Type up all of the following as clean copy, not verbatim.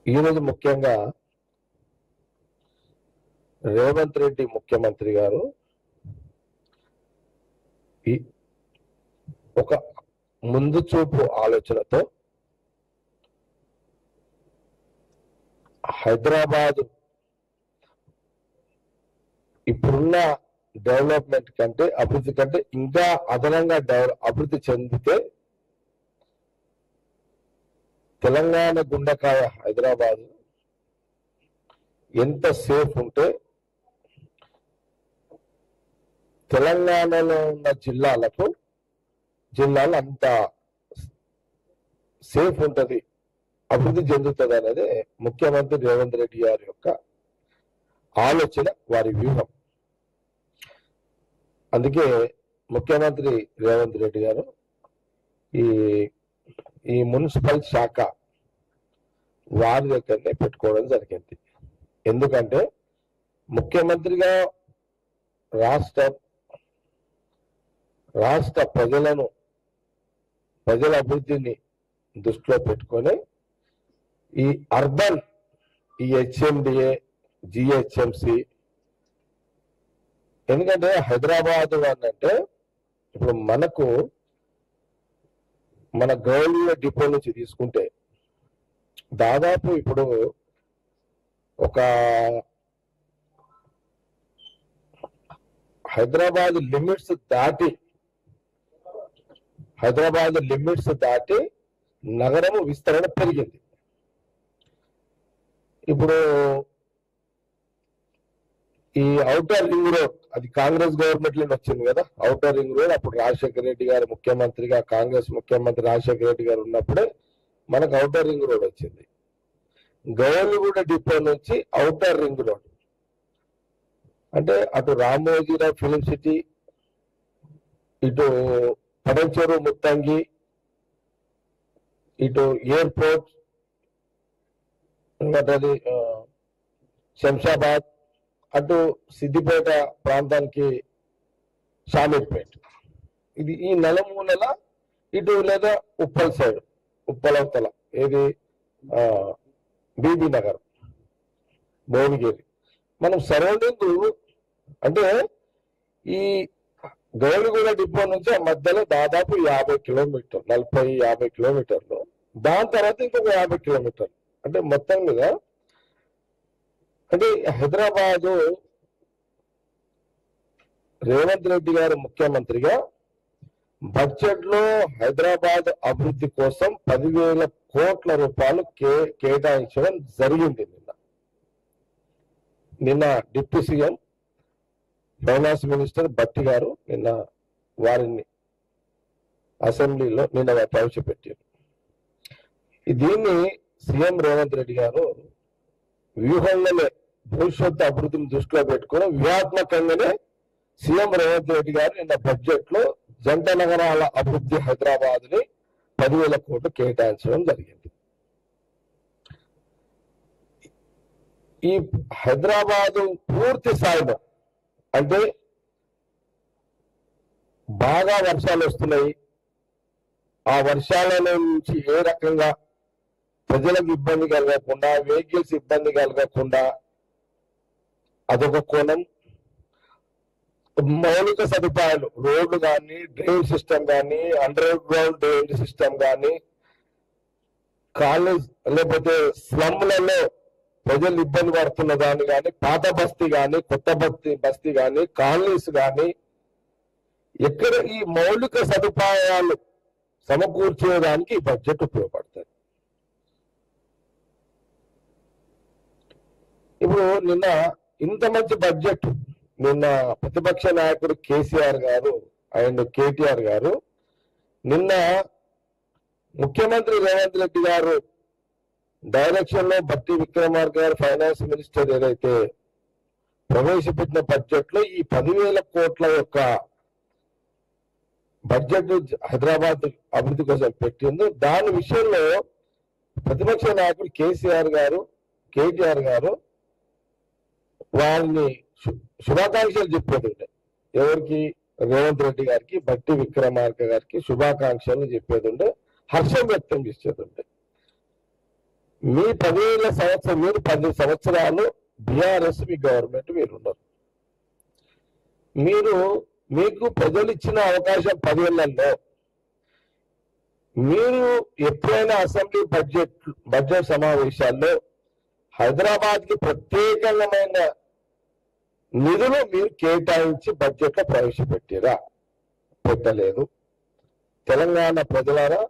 ఈరోజు ముఖ్యంగా రేవంత్ రెడ్డి ముఖ్యమంత్రి గారు ఒక ముందు చూపు ఆలోచనతో హైదరాబాద్ ఇప్పుడున్న డెవలప్మెంట్ కంటే అభివృద్ధి కంటే ఇంకా అదనంగా అభివృద్ధి చెందితే తెలంగాణ గుండెకాయ హైదరాబాద్ ఎంత సేఫ్ ఉంటే తెలంగాణలో ఉన్న జిల్లాలు అంత సేఫ్ ఉంటది, అభివృద్ధి చెందుతుంది అనేది ముఖ్యమంత్రి రేవంత్ రెడ్డి గారి యొక్క ఆలోచన, వారి వ్యూహం. అందుకే ముఖ్యమంత్రి రేవంత్ రెడ్డి గారు ఈ మున్సిపల్ శాఖ వారి దగ్గరనే పెట్టుకోవడం జరిగింది. ఎందుకంటే ముఖ్యమంత్రిగా రాష్ట్ర ప్రజల అభివృద్ధిని దృష్టిలో పెట్టుకొని ఈ అర్బన్ ఈ హెచ్ఎండిఏ జిహెచ్ఎంసి, ఎందుకంటే హైదరాబాద్ అంటే ఇప్పుడు మన గవర్నమెంట్ డిపో నుంచి తీసుకుంటే దాదాపు ఇప్పుడు ఒక హైదరాబాద్ లిమిట్స్ దాటి నగరము విస్తరణ పెరిగింది. ఇప్పుడు ఈ ఔటర్ రింగ్ రోడ్ అది కాంగ్రెస్ గవర్నమెంట్ లో వచ్చింది కదా. ఔటర్ రింగ్ రోడ్ అప్పుడు రాజశేఖర రెడ్డి గారు ముఖ్యమంత్రిగా, కాంగ్రెస్ ముఖ్యమంత్రి రాజశేఖర రెడ్డి గారు ఉన్నప్పుడే మనకు ఔటర్ రింగ్ రోడ్ వచ్చింది. గౌలిగూడ డిపో నుంచి ఔటర్ రింగ్ రోడ్ అంటే అటు రామోజీరావు ఫిలిం సిటీ, ఇటు పడంచెరు ముత్తంగి, ఇటు ఎయిర్పోర్ట్, అది శంషాబాద్, అటు సిద్దిపేట ప్రాంతానికి షామీర్పేట, ఇది ఈ నలుమూలల ఇటు లేదా ఉప్పల్ సైడ్, ఉప్పలవతల ఏది బీబీ నగర్, భువనగిరి, మనం సరౌండింగ్ అంటే ఈ గౌలిగూడ డిపో నుంచి ఆ మధ్యలో దాదాపు 50 కిలోమీటర్లు, 40-50 కిలోమీటర్లు, దాని తర్వాత ఇంకొక 50 కిలోమీటర్లు, అంటే మొత్తం మీద అంటే హైదరాబాదు రేవంత్ రెడ్డి గారు ముఖ్యమంత్రిగా బడ్జెట్ లో హైదరాబాద్ అభివృద్ధి కోసం 10,000 కోట్ల రూపాయలు కేటాయించడం జరిగింది. నిన్న deputy CM finance minister Bhatti గారు నిన్న వారిని అసెంబ్లీలో ప్రవేశపెట్టారు. దీన్ని సీఎం రేవంత్ రెడ్డి గారు వ్యూహంగానే భవిష్యత్తు అభివృద్ధిని దృష్టిలో పెట్టుకుని వ్యూహాత్మకంగానే సీఎం రేవంత్ రెడ్డి గారు నిన్న బడ్జెట్ లో జంట నగరాల అభివృద్ధి హైదరాబాద్ ని 10,000 కోట్లు కేటాయించడం జరిగింది. ఈ హైదరాబాదు పూర్తి స్థాయిలో అంటే బాగా వర్షాలు వస్తున్నాయి, ఆ వర్షాల నుంచి ఏ రకంగా ప్రజలకు ఇబ్బంది కలగకుండా, వెహికల్స్ ఇబ్బంది కలగకుండా అదొక కోణం. మౌలిక సదుపాయాలు, రోడ్లు కానీ, డ్రైన్ సిస్టమ్ కానీ, అండర్ గ్రౌండ్ డ్రైన్ సిస్టమ్ కానీ, కాలేజ్ లేకపోతే స్లమ్లలో ప్రజలు ఇబ్బంది పడుతున్న దాన్ని కానీ, పాత బస్తీ కానీ, కొత్త బస్తీ కానీ, కాలనీస్ కానీ, ఎక్కడ ఈ మౌలిక సదుపాయాలు సమకూర్చేదానికి ఈ బడ్జెట్ ఉపయోగపడుతుంది. ఇప్పుడు నిన్న ఇంత మంచి బడ్జెట్ నిన్న ప్రతిపక్ష నాయకుడు కేసీఆర్ గారు అండ్ కేటీఆర్ గారు నిన్న ముఖ్యమంత్రి రేవంత్ రెడ్డి గారు డైరెక్షన్ లో భట్టి విక్రమార్క గారు ఫైనాన్స్ మినిస్టర్ ఏదైతే ప్రవేశపెట్టిన బడ్జెట్ లో ఈ 10,000 కోట్ల యొక్క బడ్జెట్ హైదరాబాద్ అభివృద్ధి కోసం పెట్టిందో దాని విషయంలో ప్రతిపక్ష నాయకుడు కేటీఆర్ గారు వారిని శుభాకాంక్షలు చెప్పేది ఎవరికి, రేవంత్ రెడ్డి గారికి, భట్టి విక్రమార్క గారికి శుభాకాంక్షలు చెప్పేది హర్షం వ్యక్తం చేసేది. మీ 10 సంవత్సరం, మీరు 10 సంవత్సరాలు బీఆర్ఎస్ మీ గవర్నమెంట్ మీరు ఉన్నారు. మీకు ప్రజలు ఇచ్చిన అవకాశం 10 ఏళ్లలో మీరు ఎప్పుడైనా అసెంబ్లీ బడ్జెట్ సమావేశాల్లో హైదరాబాద్ కి ప్రత్యేకమైన నిధులు మీరు కేటాయించి బడ్జెట్ లో ప్రవేశపెట్టారా? పెట్టలేదు. తెలంగాణ ప్రజలారా,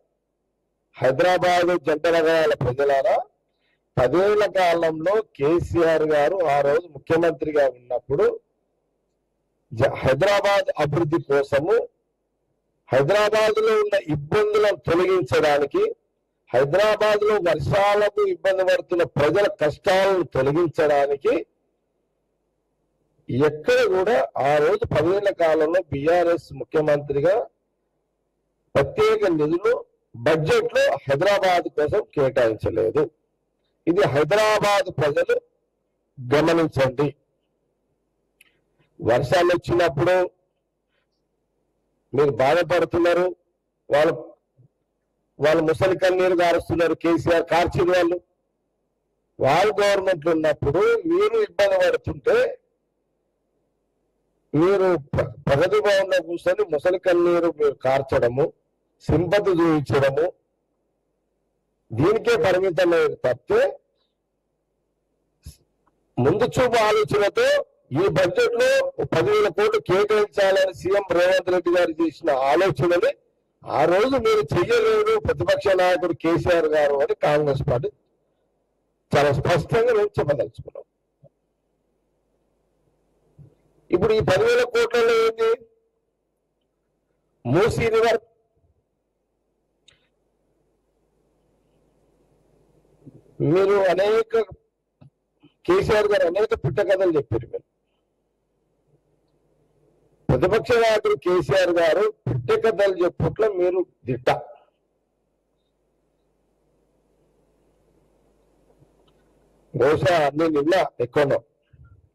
హైదరాబాద్ జంట నగరాల ప్రజలారా, 10 ఏళ్ల కాలంలో కేసీఆర్ గారు ఆ రోజు ముఖ్యమంత్రిగా ఉన్నప్పుడు హైదరాబాద్ అభివృద్ధి కోసము, హైదరాబాద్ లో ఉన్న ఇబ్బందులను తొలగించడానికి, హైదరాబాద్ లో వర్షాలకు ఇబ్బంది పడుతున్న ప్రజల కష్టాలను తొలగించడానికి ఎక్కడ కూడా ఆ రోజు 10 ఏళ్ల కాలంలో బీఆర్ఎస్ ముఖ్యమంత్రిగా ప్రత్యేక నిధులు బడ్జెట్ లో హైదరాబాద్ కోసం కేటాయించలేదు. ఇది హైదరాబాద్ ప్రజలు గమనించండి. వర్షాలు వచ్చినప్పుడు మీరు బాధపడుతున్నారు, వాళ్ళు ముసలి కన్నీరు గారుస్తున్నారు. కేసీఆర్ కార్చిన వాళ్ళు గవర్నమెంట్ ఉన్నప్పుడు మీరు ఇబ్బంది పడుతుంటే మీరు ప్రగతి భవన్లో కూర్చొని ముసలి కన్నీరు మీరు కార్చడము, సింపతి చూపించడము, దీనికే పరిమితమైన తప్పితే ముందు చూపు ఆలోచనతో ఈ బడ్జెట్ లో 10,000 కోట్లు కేటాయించాలని సీఎం రేవంత్ రెడ్డి గారు చేసిన ఆలోచనని ఆ రోజు మీరు చెయ్యలేరు ప్రతిపక్ష నాయకుడు కేసీఆర్ గారు అని కాంగ్రెస్ పార్టీ చాలా స్పష్టంగా మేము చెప్పదలుచుకున్నాం. ఇప్పుడు ఈ 10,000 కోట్లలో ఏంటి? మూసీ రివర్, మీరు కేసీఆర్ గారు అనేక పుట్టకథలు చెప్పారు. మీరు ప్రతిపక్ష నాయకుడు కేసీఆర్ గారు పుట్టకథలు చెప్పుట్లో మీరు దిట్ట. బహుశా నేను నిన్న ఎక్కువనో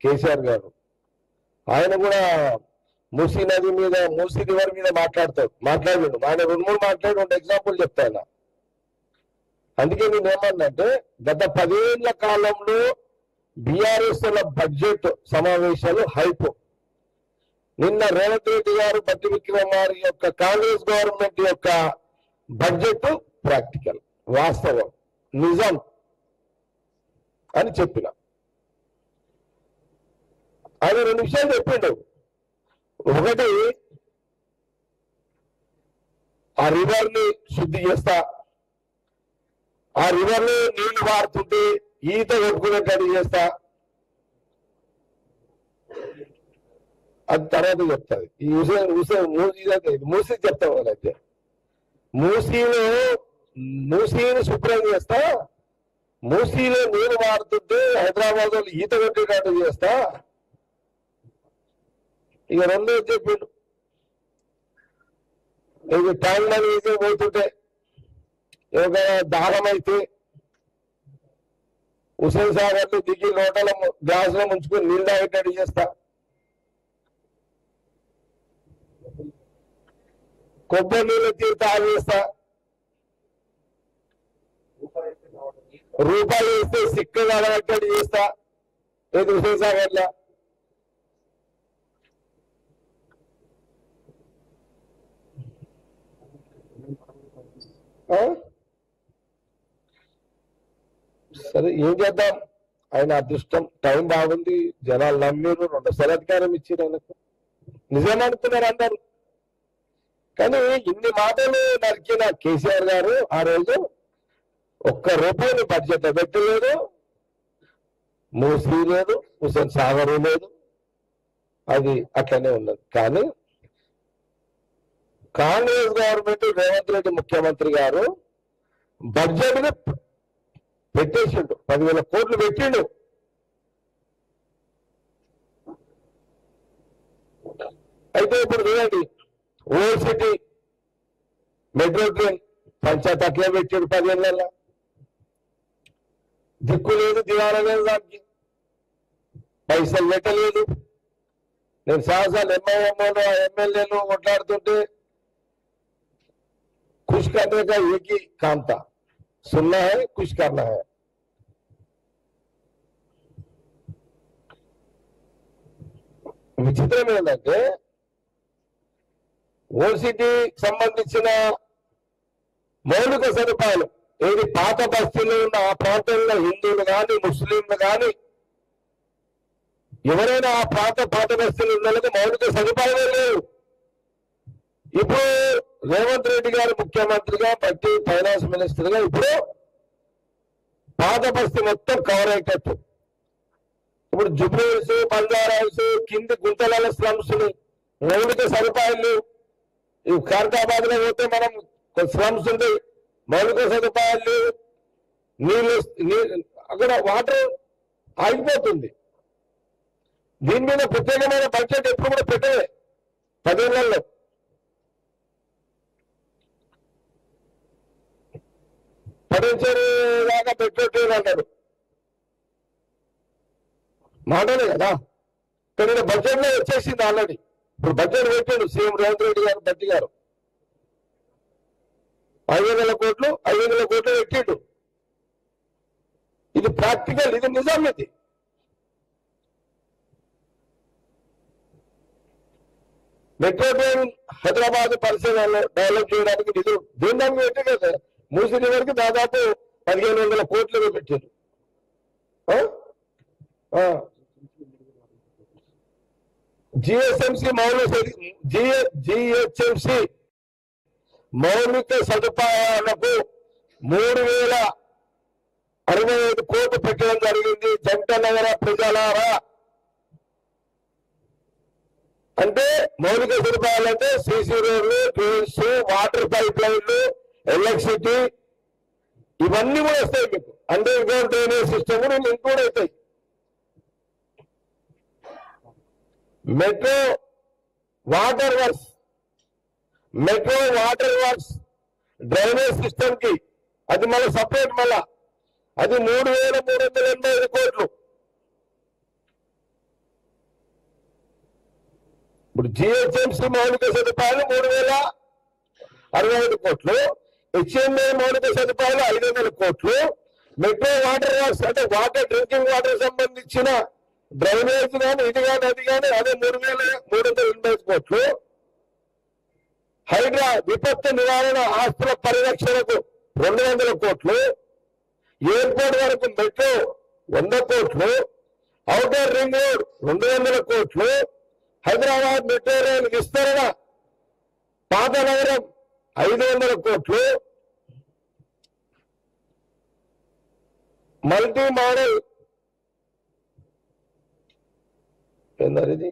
కేసీఆర్ గారు ఆయన కూడా మూసీ నది మీద, మూసీ రివర్ మీద మాట్లాడిండు. ఆయన 2-3 మాట్లాడి 2 ఎగ్జాంపుల్ చెప్తాను. అందుకే నేను ఏమన్నంటే గత 10 ఏళ్ల కాలంలో బీఆర్ఎస్ బడ్జెట్ సమావేశాలు హైప్. నిన్న రేవంత్ రెడ్డి గారు, బట్టి విక్రమార్క యొక్క కాంగ్రెస్ గవర్నమెంట్ యొక్క బడ్జెట్ ప్రాక్టికల్, వాస్తవం, నిజం అని చెప్పిన ఆయన 2 విషయాలు చెప్పిండు. ఒకటి, ఆ రివర్ ని శుద్ధి చేస్తా, ఆ రివర్ లో నీళ్లు వాడుతుంటే ఈత కొట్టుకునేటట్టు చేస్తా, అది తర్వాత చెప్తాది. ఈ మూసీ చెప్తాం వాళ్ళైతే, మూసీని శుభ్రం చేస్తా, మూసీలో నీరు వాడుతుంటే హైదరాబాద్ వాళ్ళు ఈత కొట్టేటట్టు చేస్తా. ఇక 2 చెప్పిండు, ఇది ట్యాంక్ మనీ ఈజీ పోతుంటే ఎవరైనా దాహం అయితే హుసేన్ సాగర్లు దిగి లోటల గ్లాసులో ముంచుకొని నీళ్ళు తాగేటట్టు చేస్తా. కొబ్బరి నీళ్ళు తీరు తాగేస్తా. రూపాయలు వేస్తే సిక్కలు అడగట్టట్టు చేస్తా. లేదు హుసేన్ సాగర్లా. సరే ఏం చేద్దాం, ఆయన అదృష్టం, టైం బాగుంది, జనాలు నమ్మిరు, 2 అధికారం ఇచ్చారు ఆయనకు. నిజమనుకున్నారు అందరు. కానీ ఇన్ని మాటలు నరికిన కేసీఆర్ గారు ఆ రోజు ₹1 బడ్జెట్ పెట్టలేదు, మూసీ లేదు, హుసేన్ సాగర్ లేదు, అది అట్లనే ఉన్నది. కానీ కాంగ్రెస్ గవర్నమెంట్, రేవంత్ రెడ్డి ముఖ్యమంత్రి గారు బడ్జెట్ ని పెట్టేసిండు, 10,000 కోట్లు పెట్టిండు. అయితే ఇప్పుడు చూడండి, ఓల్డ్ సిటీ మెట్రో ట్రైన్ పంచాయతీ అట్లే పెట్టాడు 10 ఏళ్ళ. దిక్కు లేదు, దివాణం లేదు, దానికి పైసలు పెట్టలేదు. నేను సాహసాలు ఎంఐఎంఓలు, ఎమ్మెల్యేలు కొట్లాడుతుంటే कुछ करने का एक ही काम था, सुनना है, कुछ करना है. విచిత్రం ఏంటంటే ఓసిటీ సంబంధించిన మౌలిక సదుపాయాలు ఏది పాత బస్తీలో ఉన్న ఆ ప్రాంతంలో హిందువులు కానీ ముస్లింలు కానీ ఎవరైనా ఆ పాత బస్తీలు ఉన్న వాళ్ళకి మౌలిక సదుపాయాలు లేవు. ఇప్పుడు రేవంత్ రెడ్డి గారు ముఖ్యమంత్రిగా పట్టి ఫైనాన్స్ మినిస్టర్ గా ఇప్పుడు పాత బస్తీ మొత్తం కవర్ అయ్యేటట్టు ఇప్పుడు జుబ్లీహిల్స్ బంజారాస్ కింది గుంతల స్లమ్స్ మౌలిక సదుపాయాలు ఖైరతాబాద్ లో పోతే మనం స్లమ్స్ ఉంది మౌలిక సదుపాయాలు నీళ్ళు అక్కడ వాటర్ ఆగిపోతుంది. దీని మీద ప్రత్యేకమైన బడ్జెట్ ఎప్పుడు కూడా పెట్టలే 10 ఏళ్లలో. పడించేదాకా పెట్టలేదు అన్నాడు మాటలే కదా. కానీ బడ్జెట్ లో వచ్చేసింది ఆల్రెడీ. ఇప్పుడు బడ్జెట్ పెట్టాడు సీఎం రేవంత్ రెడ్డి గారు బట్టి గారు 500 కోట్లు పెట్టిండు. ఇది ప్రాక్టికల్, ఇది నిజం. ఇది మెట్రో ట్రైన్ హైదరాబాద్ పరిసరాల్లో డెవలప్ చేయడానికి నిధులు దీని పెట్టి కదా మూసీ రివర్కి దాదాపు 1500 కోట్లు పెట్టారు. జిహెచ్ఎంసీ మౌలిక సదుపాయాలకు 3065 కోట్లు పెట్టడం జరిగింది. జంట నగర ప్రజలారా అంటే మౌలిక సదుపాయాలు అంటే సీసీ రోడ్లు, ట్రైన్స్, వాటర్ పైప్ లైన్లు, ఎలక్ట్రిసిటీ ఇవన్నీ కూడా వస్తాయి మీకు. అండర్ గ్రౌండ్ డ్రైనేజ్ సిస్టమ్ కూడా ఇంక్లూడ్ అవుతాయి. Metro water works drainage system కి అది మళ్ళీ సపరేట్ మళ్ళా అది 3385 కోట్లు. ఇప్పుడు జిహెచ్ఎంసీ మౌలిక సదుపాయాలు 3065 కోట్లు, హెచ్ఎంఏ మౌలిక సదుపాయాలు 500 కోట్లు, మెట్రో వాటర్ వర్క్స్ అంటే వాటర్ డ్రింకింగ్ వాటర్ సంబంధించిన డ్రైనేజ్ కానీ ఇది కానీ అది కానీ అదే 3385 కోట్లు, హైడ్రా విపత్తు నివారణ ఆస్తుల పరిరక్షణకు 200 కోట్లు, ఎయిర్పోర్ట్ వరకు మెట్రో 100 కోట్లు, ఔటర్ రింగ్ రోడ్ 200 కోట్లు, హైదరాబాద్ మెట్రో రైలు విస్తరణ పాత నగరం 500 కోట్లు, మల్టీ మోడల్ ఇది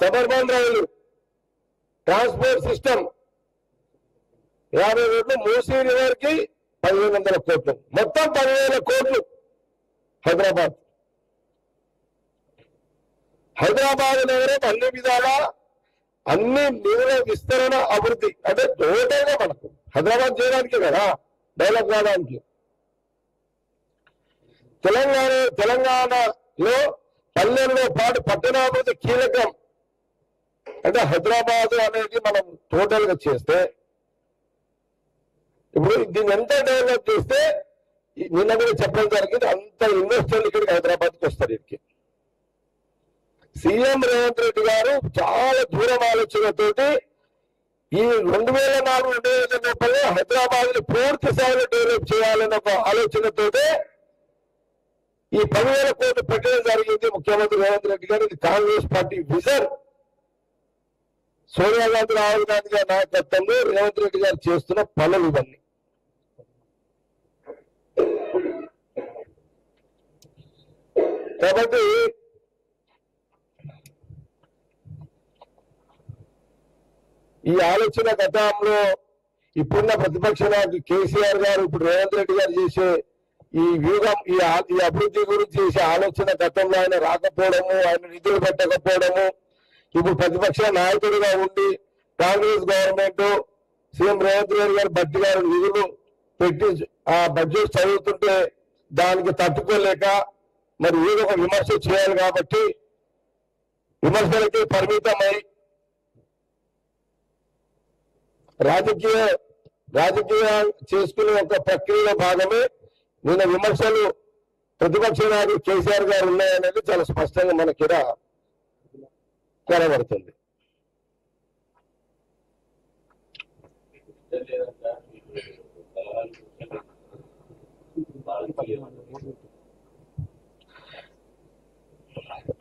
సబర్బన్ రైలు ట్రాన్స్పోర్ట్ సిస్టమ్ 50 కోట్లు, మూసీ రివర్ కి 1500 కోట్లు, మొత్తం 10,000 కోట్లు. హైదరాబాద్ నగరం అన్ని విధాలా అన్ని నిధుల విస్తరణ అభివృద్ధి అంటే టోటల్ గా మనకు హైదరాబాద్ చేయడానికి కదా డెవలప్ కావడానికి. తెలంగాణలో పల్లెల్లో పాటు పట్టణాభివృద్ధి కీలకం. అంటే హైదరాబాద్ అనేది మనం టోటల్ గా చేస్తే ఇప్పుడు దీన్ని ఎంత డెవలప్ చేస్తే నిన్న కూడా చెప్పడం జరిగింది అంత ఇన్వెస్టర్లు ఇక్కడికి హైదరాబాద్కి వస్తారు. ఇక్కడికి సీఎం రేవంత్ రెడ్డి గారు చాలా దూరం ఆలోచనతోటి ఈ 2004-2005 లోపలే హైదరాబాద్ ని పూర్తి స్థాయిలో డెవలప్ చేయాలన్న ఒక ఆలోచనతోటే ఈ 10,000 కోట్లు పెట్టడం జరిగింది ముఖ్యమంత్రి రేవంత్ రెడ్డి గారు. ఇది కాంగ్రెస్ పార్టీ విజన్. సోనియా గాంధీ, రాహుల్ గాంధీ గారి నాయకత్వంలో రేవంత్ రెడ్డి గారు చేస్తున్న పనులు ఇవన్నీ. కాబట్టి ఈ ఆలోచన గతంలో ఇప్పుడున్న ప్రతిపక్ష నాయకుడు కేసీఆర్ గారు ఇప్పుడు రేవంత్ రెడ్డి గారు చేసే ఈ వ్యూహం ఈ అభివృద్ధి గురించి చేసే ఆలోచన గతంలో ఆయన రాకపోవడము, ఆయన నిధులు పెట్టకపోవడము, ఇప్పుడు ప్రతిపక్ష నాయకుడిగా ఉండి కాంగ్రెస్ గవర్నమెంట్ సీఎం రేవంత్ రెడ్డి గారు బట్టి గారు నిధులు పెట్టి ఆ బడ్జెట్ చదువుతుంటే దానికి తట్టుకోలేక మరి ఏదో ఒక విమర్శ చేయాలి కాబట్టి విమర్శలకి పరిమితమై రాజకీయ రాజకీయాలు చేసుకునే ఒక ప్రక్రియలో భాగమే నిన్న విమర్శలు ప్రతిపక్ష నాయకుడు కేసీఆర్ గారు ఉన్నాయనేది చాలా స్పష్టంగా మనకి ఇక్కడ కనబడుతుంది.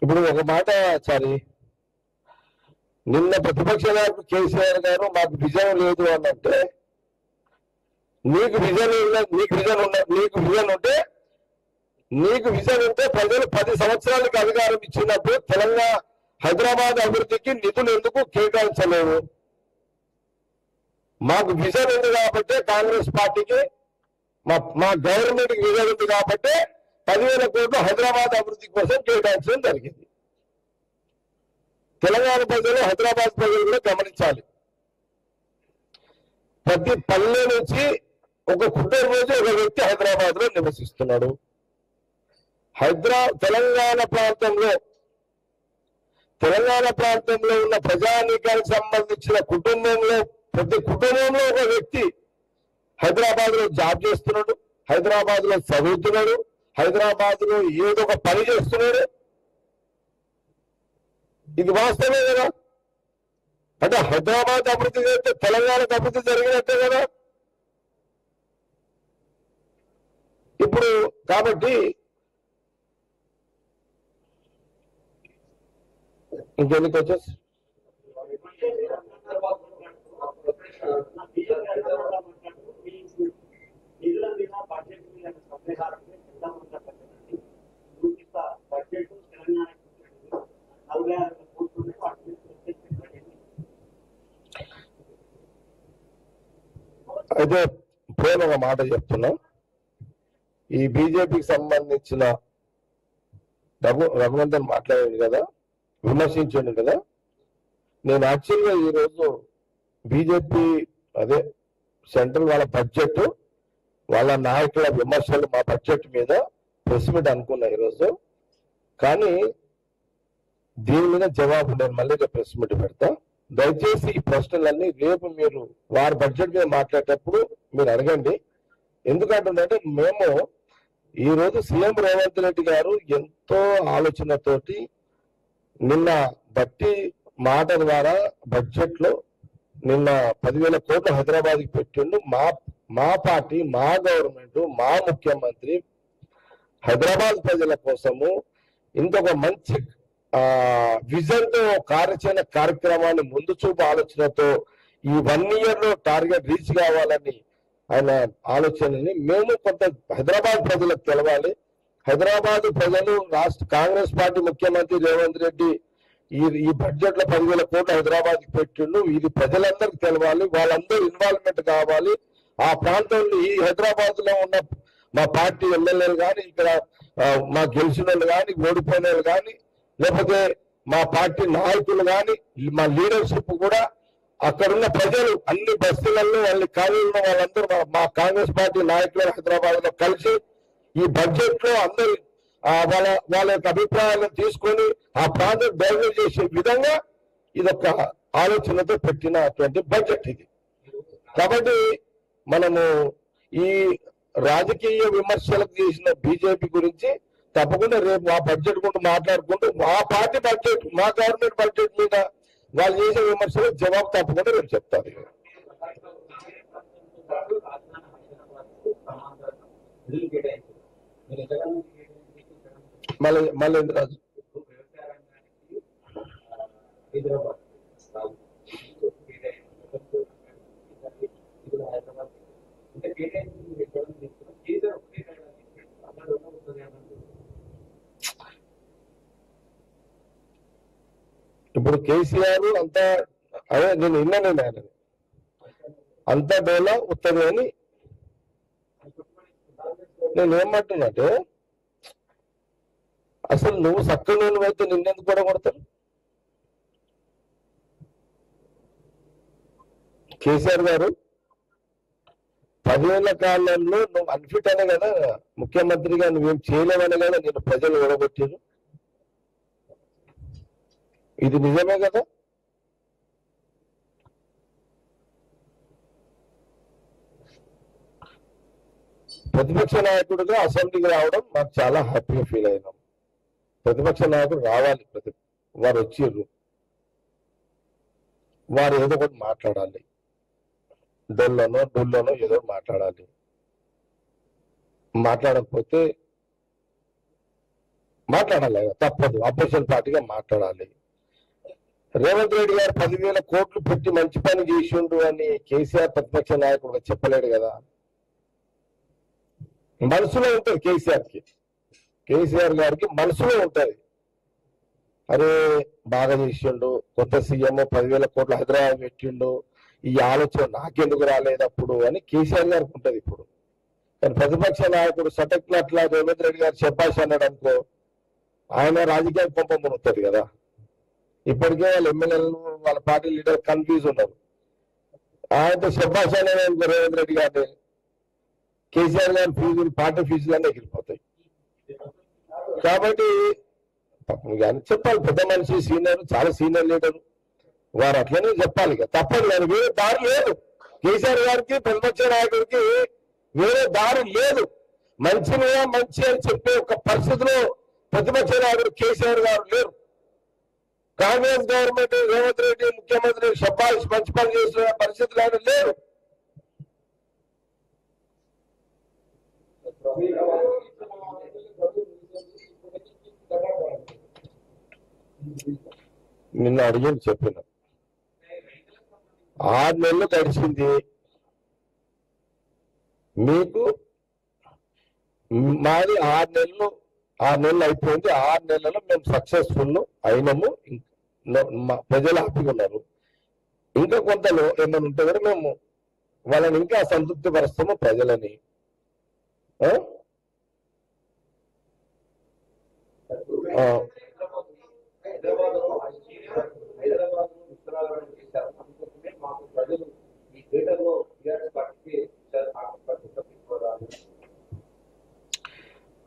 ఇప్పుడు ఒక మాట చారి, నిన్న ప్రతిపక్ష నాయకుడు కేసీఆర్ గారు మాకు విజయం లేదు అనంటే, నీకు విజన్ ఉంటే ప్రజలు 10 సంవత్సరాలకు అధికారం ఇచ్చినప్పుడు తెలంగాణ హైదరాబాద్ అభివృద్ధికి నిధులు ఎందుకు కేటాయించలేవు? మాకు విజన్ ఉంది కాబట్టి కాంగ్రెస్ పార్టీకి మా గవర్నమెంట్ కి విజన్ ఉంది కాబట్టి 10,000 కోట్లు హైదరాబాద్ అభివృద్ధి కోసం కేటాయించడం జరిగింది. తెలంగాణ ప్రజలు, హైదరాబాద్ ప్రజలు కూడా గమనించాలి. ప్రతి పల్లె నుంచి ఒక కుటుంబం నుంచి ఒక వ్యక్తి హైదరాబాద్ లో నివసిస్తున్నాడు. తెలంగాణ ప్రాంతంలో ఉన్న ప్రజానీకానికి సంబంధించిన కుటుంబంలో ప్రతి కుటుంబంలో ఒక వ్యక్తి హైదరాబాద్ లో జాబ్ చేస్తున్నాడు, హైదరాబాద్ లో చదువుతున్నాడు, హైదరాబాద్ లో ఏదో ఒక పని చేస్తున్నాడు. ఇది వాస్తవమే కదా. అంటే హైదరాబాద్ అభివృద్ధి చేస్తే తెలంగాణకు అభివృద్ధి జరిగినట్టే కదా. ఇప్పుడు కాబట్టి ఇంకెన్ని కోచెస్ అయితే ప్రేమ ఒక మాట చెప్తున్నా. ఈ బీజేపీకి సంబంధించిన రఘునందన్ మాట్లాడాడు కదా, విమర్శించాడు కదా. నేను యాక్చువల్గా ఈరోజు బీజేపీ అదే సెంట్రల్ వాళ్ళ బడ్జెట్, వాళ్ళ నాయకుల విమర్శలు మా బడ్జెట్ మీద ప్రెస్ మీట్ అనుకున్నా ఈరోజు. కానీ దీని మీద జవాబు నేను మళ్ళీ ప్రెస్ మీట్ పెడతా. దయచేసి ఈ ప్రశ్నలన్నీ రేపు మీరు వారి బడ్జెట్ మీద మాట్లాడేటప్పుడు మీరు అడగండి. ఎందుకంటే మేము ఈరోజు సీఎం రేవంత్ రెడ్డి గారు ఎంతో ఆలోచనతోటి నిన్న బట్టి మాట ద్వారా బడ్జెట్ లో నిన్న 10,000 కోట్లు హైదరాబాద్కి పెట్టిండు. మా పార్టీ, మా గవర్నమెంట్, మా ముఖ్యమంత్రి హైదరాబాద్ ప్రజల కోసము ఇంకొక మంచి విజన్ తో కార్యాచరణ కార్యక్రమాన్ని ముందు చూపు ఆలోచనతో ఈ 1 year లో టార్గెట్ రీచ్ కావాలని ఆయన ఆలోచనని మేము కొంత హైదరాబాద్ ప్రజలకు తెలవాలి. హైదరాబాద్ ప్రజలు కాంగ్రెస్ పార్టీ ముఖ్యమంత్రి రేవంత్ రెడ్డి ఈ బడ్జెట్ లో 10,000 కోట్లు హైదరాబాద్ కి పెట్టిండు. ఇది ప్రజలందరికీ తెలవాలి, వాళ్ళందరూ ఇన్వాల్వ్మెంట్ కావాలి. ఆ ప్రాంతంలో ఈ హైదరాబాద్ లో ఉన్న మా పార్టీ ఎమ్మెల్యేలు కానీ, ఇక్కడ మా గెలిచిన వాళ్ళు కానీ, ఓడిపోయిన వాళ్ళు కానీ, లేకపోతే మా పార్టీ నాయకులు కానీ, మా లీడర్షిప్ కూడా అక్కడున్న ప్రజలు అన్ని బస్తీలలో వాళ్ళ కాలనీలో వాళ్ళందరూ మా కాంగ్రెస్ పార్టీ నాయకులు హైదరాబాద్ లో కలిసి ఈ బడ్జెట్ లో అందరూ వాళ్ళ యొక్క అభిప్రాయాలను తీసుకొని ఆ ప్రాంతం డెవలప్ చేసే విధంగా ఇదొక ఆలోచనతో పెట్టినటువంటి బడ్జెట్ ఇది. కాబట్టి మనము ఈ రాజకీయ విమర్శలకు చేసిన బీజేపీ గురించి తప్పకుండా రేపు ఆ బడ్జెట్ గురించి మాట్లాడుకుంటూ మా పార్టీ బడ్జెట్, మా గవర్నమెంట్ బడ్జెట్ మీద వాళ్ళు చేసే విమర్శలకు జవాబు తప్పకుండా రేపు చెప్తారు. మళ్ళీ రాజు ఇప్పుడు కేసీఆర్ అంతా అదే నేను విన్నాను, ఆయన అంతా డోలా ఉత్తది అని నేను ఏమంటున్నట్టే, అసలు నువ్వు చక్కగా నువ్వైతే నిన్నెందుకు కూడా కొడతారు? కేసీఆర్ గారు 10 ఏళ్ల కాలంలో నువ్వు అన్ఫిట్ అనే కదా ముఖ్యమంత్రిగా నువ్వేం చేయలేవనే కదా నేను ప్రజలు ఓడగొట్టారు. ఇది నిజమే కదా. ప్రతిపక్ష నాయకుడిగా అసెంబ్లీకి రావడం నాకు చాలా హ్యాపీగా ఫీల్ అయినాం. ప్రతిపక్ష నాయకుడు రావాలి, వారు వచ్చిర్రు, వారు ఏదో ఒకటి మాట్లాడాలి, డొల్లోనో ఏదో మాట్లాడాలి. మాట్లాడకపోతే మాట్లాడాలి, తప్పదు, అపోజిషన్ పార్టీగా మాట్లాడాలి. రేవంత్ రెడ్డి గారు 10,000 కోట్లు పెట్టి మంచి పని చేసిండు అని కేసీఆర్ ప్రతిపక్ష నాయకుడు చెప్పలేడు కదా. మనసులో ఉంటుంది కేసీఆర్ గారికి మనసులో ఉంటుంది. అరే బాగా చేసిండు, కొత్త సీఎం 10,000 కోట్లు హైదరాబాద్ పెట్టిండు, ఈ ఆలోచన నాకెందుకు రాలేదప్పుడు అని కేసీఆర్ గారికి ఉంటుంది ఇప్పుడు. కానీ ప్రతిపక్ష నాయకుడు సటక్లట్లా రేవంత్ రెడ్డి గారు శబ్బాష్ అన్నాడు అనుకో, ఆయన రాజకీయ కోపం ఉంటుంది కదా. ఇప్పటికే వాళ్ళ ఎమ్మెల్యేలు వాళ్ళ పార్టీ లీడర్ కన్ఫ్యూజ్ ఉన్నారు. ఆయనతో శబ్బాష్ అనే రేవంత్ రెడ్డి గారిని కేసీఆర్ గారి ఫీజులు పార్టీ ఫీజులన్నీ ఎగిరిపోతాయి. కాబట్టి చెప్పాలి, పెద్ద మనిషి సీనియర్, చాలా సీనియర్ లీడర్, వారు అట్లనే చెప్పాలి. తప్పదు, కానీ వేరే దారి లేదు. కేసీఆర్ గారికి ప్రతిపక్ష నాయకుడికి వేరే దారి లేదు. మంచి అని చెప్పే ఒక పరిస్థితిలో ప్రతిపక్ష నాయకుడు కేసీఆర్ గారు లేరు. కాంగ్రెస్ గవర్నమెంట్ రేవంత్ రెడ్డి ముఖ్యమంత్రి షబ్బాష్ మంచి పని చేసిన పరిస్థితులు ఆయన లేరు. నిన్న అడిగింది చెప్పిన 6 నెలలు గడిచింది, మీకు మాది 6 నెలలు అయిపోయింది. 6 నెలల్లో మేము సక్సెస్ఫుల్ అయినాము, ప్రజలు హ్యాపీగా ఉన్నారు. ఇంకా కొంతలో ఏమైనా ఉంటే కూడా మేము వాళ్ళని ఇంకా సంతృప్తి పరుస్తాము ప్రజలని.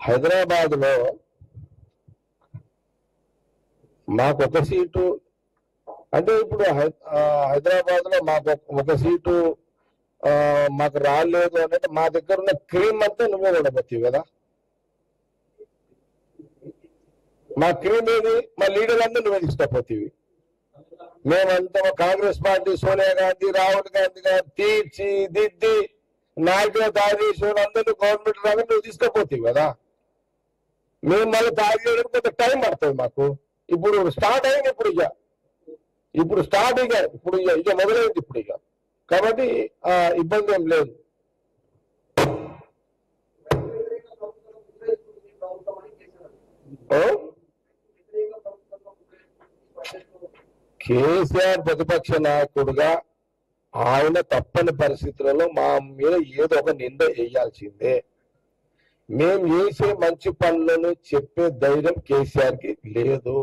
హైదరాబాద్ లో మాకు ఒక సీటు అంటే ఇప్పుడు హైదరాబాద్ లో మాకు ఒక సీటు మాకు రాలేదు అంటే మా దగ్గర ఉన్న క్రీమ్ అంతా నువ్వే ఉండబోతావు కదా. మా క్రీమ్ ఏది, మా లీడర్ అందరూ నువ్వే తీసుకపోతీవి. మేమంతా కాంగ్రెస్ పార్టీ సోనియా గాంధీ రాహుల్ గాంధీ గారు తీర్చి దిద్ది నాయకుల తయారు అందరూ గవర్నమెంట్ రాగా నువ్వు తీసుకపోతావు కదా. మేము మళ్ళీ తయారు చేయడానికి కొంత టైం పడుతుంది మాకు. ఇప్పుడు స్టార్ట్ అయింది, ఇప్పుడు స్టార్ట్ ఇక మొదలైంది ఇప్పుడు ఇక. కాబట్టి ఇబ్బంది ఏం లేదు. కేసీఆర్ ప్రతిపక్ష నాయకుడుగా ఆయన తప్పని పరిస్థితులలో మా మీద ఏదో ఒక నింద వేయాల్సిందే. మేము చేసే మంచి పనులను చెప్పే ధైర్యం కేసీఆర్ కి లేదు.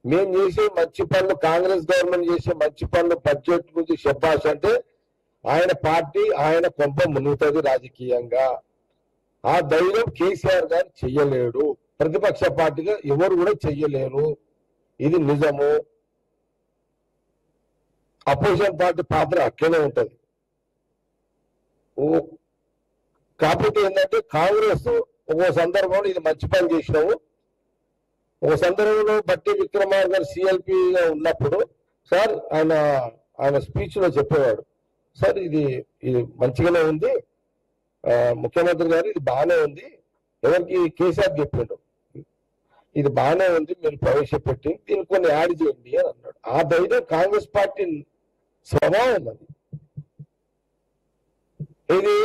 మేము చేసే మంచి పనులు, కాంగ్రెస్ గవర్నమెంట్ చేసే మంచి పనులు, బడ్జెట్ గురించి చెప్పాల్సి అంటే ఆయన పార్టీ ఆయన కొంప మునుగుతుంది రాజకీయంగా. ఆ ధైర్యం కేసీఆర్ గారు చెయ్యలేడు, ప్రతిపక్ష పార్టీగా ఎవరు కూడా చెయ్యలేరు. ఇది నిజము. అపోజిషన్ పార్టీ పాత్ర అట్లనే ఉంటది. కాకపోతే ఏంటంటే కాంగ్రెస్ ఒక సందర్భంలో ఇది మంచి పని చేసినాము, ఒక సందర్భంలో బట్టి విక్రమార్క గారు సిఎల్పిగా ఉన్నప్పుడు సార్ ఆయన స్పీచ్ లో చెప్పేవాడు, సార్ ఇది మంచిగానే ఉంది, ముఖ్యమంత్రి గారు ఇది బాగానే ఉంది, ఎవరికి కేసీఆర్ చెప్పిండు ఇది బాగానే ఉంది, మీరు ప్రవేశపెట్టి దీన్ని కొన్ని యాడ్ చేయండి అని అన్నాడు. ఆ ధైర్యం కాంగ్రెస్ పార్టీ స్వభావం అది. ఇది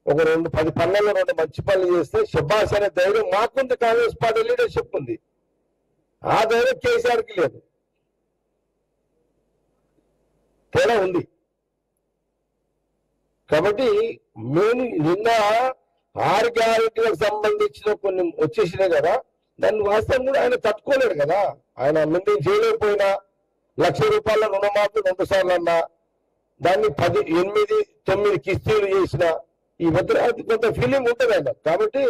ఒక 10 పనులలో 2 మంచి పనులు చేస్తే శబాష్ అనే ధైర్యం మాకుంది, కాంగ్రెస్ పార్టీ లీడర్షిప్ ఉంది. ఆ ధైర్యం కేసీఆర్కి లేదు, తేడా ఉంది. కాబట్టి మేము నిన్న 6 గ్యారెంటీలకు సంబంధించిన కొన్ని వచ్చేసినాయి కదా, దాన్ని వాస్తవం కూడా ఆయన తట్టుకోలేడు కదా. ఆయన మెయింటైన్ చేయలేకపోయినా, ₹1,00,000 రుణమాఫీ 2 సార్లు అన్నా, దాన్ని 10, 8, 9 కిస్తీలు చేసిన ఈ మధ్య కొంత ఫీలింగ్ ఉంటుంది ఆయన. కాబట్టి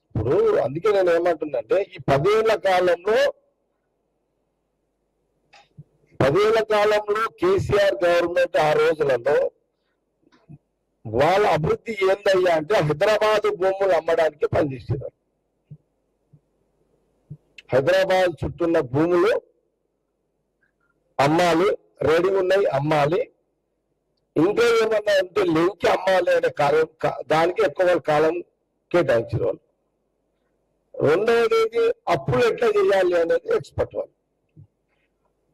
ఇప్పుడు అందుకే నేను ఏమంటున్నంటే ఈ 10 ఏళ్ల కాలంలో కేసీఆర్ గవర్నమెంట్ ఆ రోజులలో వాళ్ళ అభివృద్ధి ఏందయ్యా అంటే హైదరాబాద్ భూములు అమ్మడానికి పనిచేస్తున్నారు. హైదరాబాద్ చుట్టూన్న భూములు అమ్మాలి, రెడీ ఉన్నాయి అమ్మాలి, ఇంకా ఏమన్నా అంటే లింక్ అమ్మాలి అనే కాలం, దానికి ఎక్కువ కాలం కేటాయించిన వాళ్ళు. రెండవది అప్పులు ఎట్లా చేయాలి అనేది ఎక్స్పర్ట్ వాళ్ళు.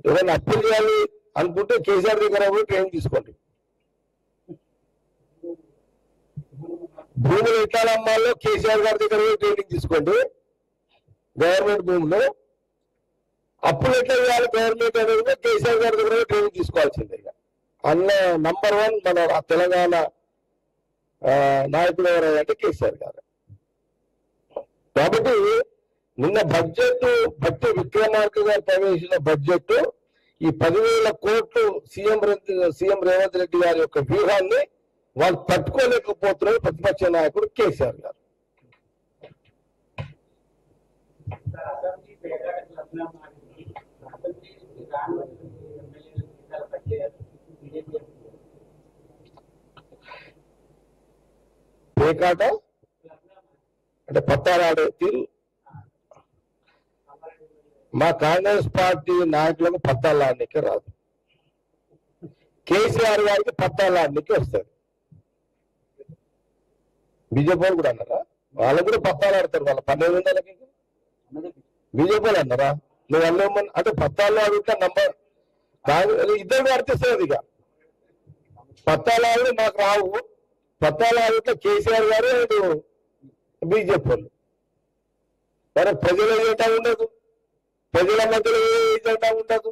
ఏదైనా అప్పులు చేయాలి అనుకుంటే కేసీఆర్ దగ్గర పోయి ట్రైనింగ్ తీసుకోండి. భూములు ఎట్లా అమ్మాలో కేసీఆర్ గారి దగ్గర పోయి ట్రైనింగ్ తీసుకోండి. గవర్నమెంట్ భూములు అప్పులు ఎట్లా చేయాలి గవర్నమెంట్ అనేది కేసీఆర్ గారి దగ్గర ట్రైనింగ్ తీసుకోవాల్సిందే. అన్న నంబర్ 1 మన తెలంగాణ నాయకుడు ఎవరంటే కేసీఆర్ గారు. కాబట్టి నిన్న బడ్జెట్ బట్టి విక్రమార్క గారు ప్రవేశించిన బడ్జెట్ ఈ 10,000 కోట్లు సీఎం రేవంత్ రెడ్డి గారి యొక్క వ్యూహాన్ని వాళ్ళు తట్టుకోలేకపోతున్నారు ప్రతిపక్ష నాయకుడు కేసీఆర్ గారు. పేకాట అంటే పత్తాలాడే తీరు. మా కాంగ్రెస్ పార్టీ నాయకులకు పత్తాలాడడానికి రాదు, కేసీఆర్ గారికి పత్తాలాడడానికి వస్తుంది. బీజేపీ కూడా అన్నారా? వాళ్ళు కూడా పత్తాలు ఆడతారు. వాళ్ళ 1200కి బీజేపీ అన్నారా? నువ్వు అన్నేమని అంటే పత్తాలు ఆడుంటే నంబర్ ఇద్దరు అర్థిస్తుంది. ఇక పత్తాలు ఆడి మాకు రావు, పత్తాలు ఆడితే కేసీఆర్ గారు బీజేపీ వాళ్ళు. మరి ప్రజల ఏటా ఉండదు, ప్రజల మధ్యలో ఏ ఏజెండా ఉండదు.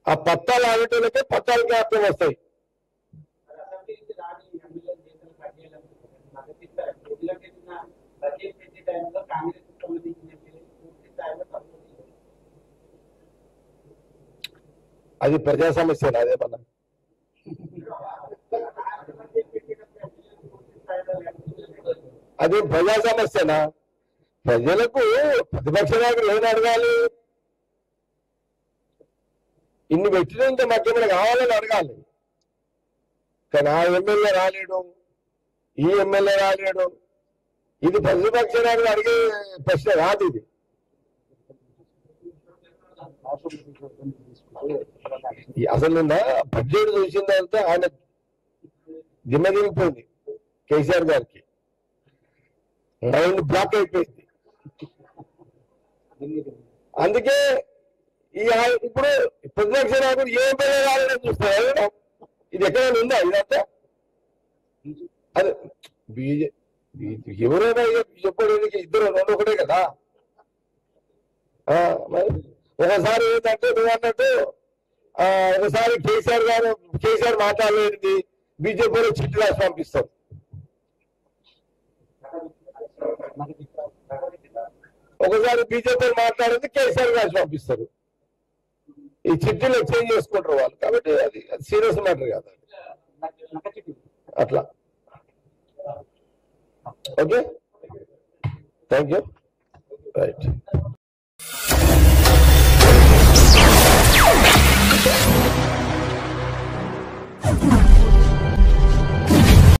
ఆ పత్తాలు ఆడేటోళ్ళకే పత్తాలకి అర్థం వస్తాయి. అది ప్రజా సమస్యనా? అదేమన్నా అది ప్రజా సమస్యనా? ప్రజలకు ప్రతిపక్ష నాయకులు ఏం అడగాలి? ఇన్ని పెట్టిన ఇంత మధ్యలో కావాలని అడగాలి. కానీ ఆ ఎమ్మెల్యే రాలేడు, ఈ ఎమ్మెల్యే రాలేడు, ఇది ప్రతిపక్ష నాయకులు అడిగే ప్రశ్న కాదు. ఇది అసలు నిన్న బడ్జెట్ చూసిందంటే ఆయన దిమ్మ దిగిపోయింది. కేసీఆర్ గారికి మైండ్ బ్లాక్ అయిపోయింది. అందుకే ఇప్పుడు ప్రతిపక్ష నాయకుడు ఏ ఎమ్మెల్యే రాలేదని చూస్తారు. ఇది ఎక్కడైనా ఉందా ఇదంతా? అది ఎవరైనా చెప్పడానికి ఇద్దరు రెండు ఒకటే కదా. మరి ఒకసారి ఏంటంటే నువ్వు అన్నట్టు ఒకసారి కేసీఆర్ మాట్లాడలేనిది బీజేపీలో చిట్టి రాసి పంపిస్తారు. ఒకసారి బీజేపీ మాట్లాడింది కేసీఆర్ రాసి పంపిస్తారు. ఈ చిట్టీలు ఎక్స్చేంజ్ చేసుకుంటారు వాళ్ళు. కాబట్టి అది సీరియస్ మ్యాటర్ కాదు అట్లా. Okay, thank you. రైట్.